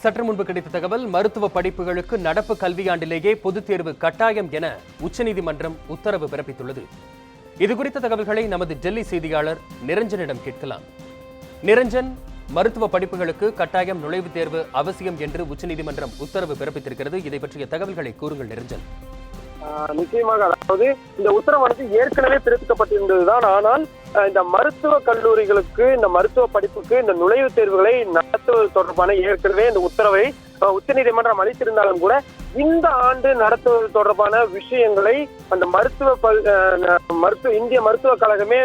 சற்று முன்பு கிடைத்த தகவல், மருத்துவ படிப்புகளுக்கு நடப்பு கல்வியாண்டிலேயே பொதுத் தேர்வு கட்டாயம் என உச்சநீதிமன்றம் உத்தரவு பிறப்பித்துள்ளது. இதுகுறித்த தகவல்களை நமது டெல்லி செய்தியாளர் நிரஞ்சனிடம் கேட்கலாம். நிரஞ்சன், மருத்துவ படிப்புகளுக்கு கட்டாயம் நுழைவுத் தேர்வு அவசியம் என்று உச்சநீதிமன்றம் உத்தரவு பிறப்பித்திருக்கிறது. இதை பற்றிய தகவல்களை கூறுங்கள் நிரஞ்சன். நிச்சயமாக, அதாவது இந்த உத்தரவானது ஏற்கனவே பிறப்பிக்கப்பட்டிருந்ததுதான். ஆனால் இந்த மருத்துவ கல்லூரிகளுக்கு, இந்த மருத்துவ படிப்புக்கு இந்த நுழைவுத் தேர்வுகளை நடத்துவது தொடர்பான ஏற்கனவே இந்த உத்தரவை உச்சநீதிமன்றம் அளித்திருந்தாலும் கூட இந்த ஆண்டு நடத்துவது தொடர்பான விஷயங்களை அந்த இந்திய மருத்துவக் கழகமே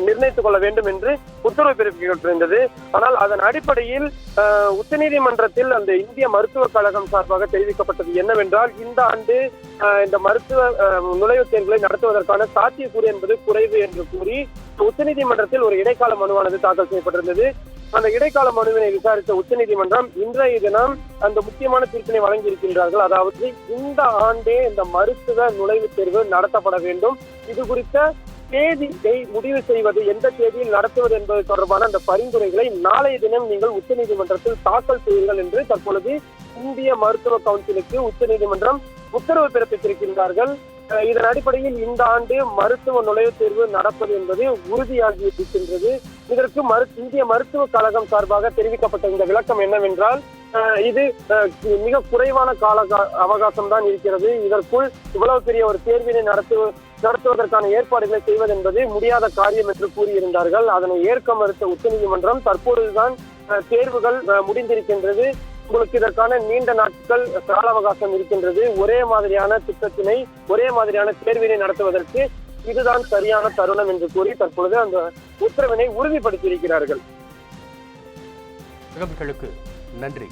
நிர்ணயித்துக் கொள்ள வேண்டும் என்று உத்தரவு பிறப்பிக்கப்பட்டிருந்தது. ஆனால் அதன் அடிப்படையில் உச்சநீதிமன்றத்தில் அந்த இந்திய மருத்துவக் கழகம் சார்பாக தெரிவிக்கப்பட்டது என்னவென்றால், இந்த ஆண்டு இந்த மருத்துவ நுழைவுத் தேர்வுகளை நடத்துவதற்கான சாத்தியக்கூறு என்பது குறைவு என்று கூறி உச்சநீதிமன்றத்தில் ஒரு இடைக்கால மனுவானது தாக்கல் செய்யப்பட்டிருந்தது. அந்த இடைக்கால மனுவினை விசாரித்த உச்சநீதிமன்றம் இன்றைய தினம் அந்த முக்கியமான தீர்ப்பினை வழங்கியிருக்கின்றார்கள். அதாவது இந்த ஆண்டே இந்த மருத்துவ நுழைவுத் தேர்வு நடத்தப்பட வேண்டும். இது குறித்த தேதியை முடிவு செய்வது, எந்த தேதியில் நடத்துவது என்பது தொடர்பான அந்த பரிந்துரைகளை நாளைய தினம் நீங்கள் உச்சநீதிமன்றத்தில் தாக்கல் செய்யுங்கள் என்று தற்பொழுது இந்திய மருத்துவ கவுன்சிலுக்கு உச்சநீதிமன்றம் உத்தரவு பிறப்பித்திருக்கின்றார்கள். இதன் அடிப்படையில் இந்த ஆண்டு மருத்துவ நுழைவுத் தேர்வு நடப்பது என்பது உறுதியாகி இருக்கின்றது. இதற்கு இந்திய மருத்துவ கழகம் சார்பாக தெரிவிக்கப்பட்ட இந்த விளக்கம் என்னவென்றால், இது மிக குறைவான கால அவகாசம் தான் இருக்கிறது. இதற்குள் இவ்வளவு பெரிய ஒரு தேர்வினை நடத்துவதற்கான ஏற்பாடுகளை செய்வது என்பது முடியாத காரியம் என்று கூறியிருந்தார்கள். அதனை ஏற்க மறுத்த உச்சநீதிமன்றம் தற்பொழுதுதான் தேர்வுகள் முடிந்திருக்கின்றது, உங்களுக்கு இதற்கான நீண்ட நாட்கள் கால அவகாசம் இருக்கின்றது, ஒரே மாதிரியான திட்டத்தினை, ஒரே மாதிரியான தேர்வினை நடத்துவதற்கு இதுதான் சரியான தருணம் என்று கூறி தற்பொழுது அந்த உத்தரவினை உறுதிப்படுத்தியிருக்கிறார்கள். தகவல்களுக்கு நன்றி.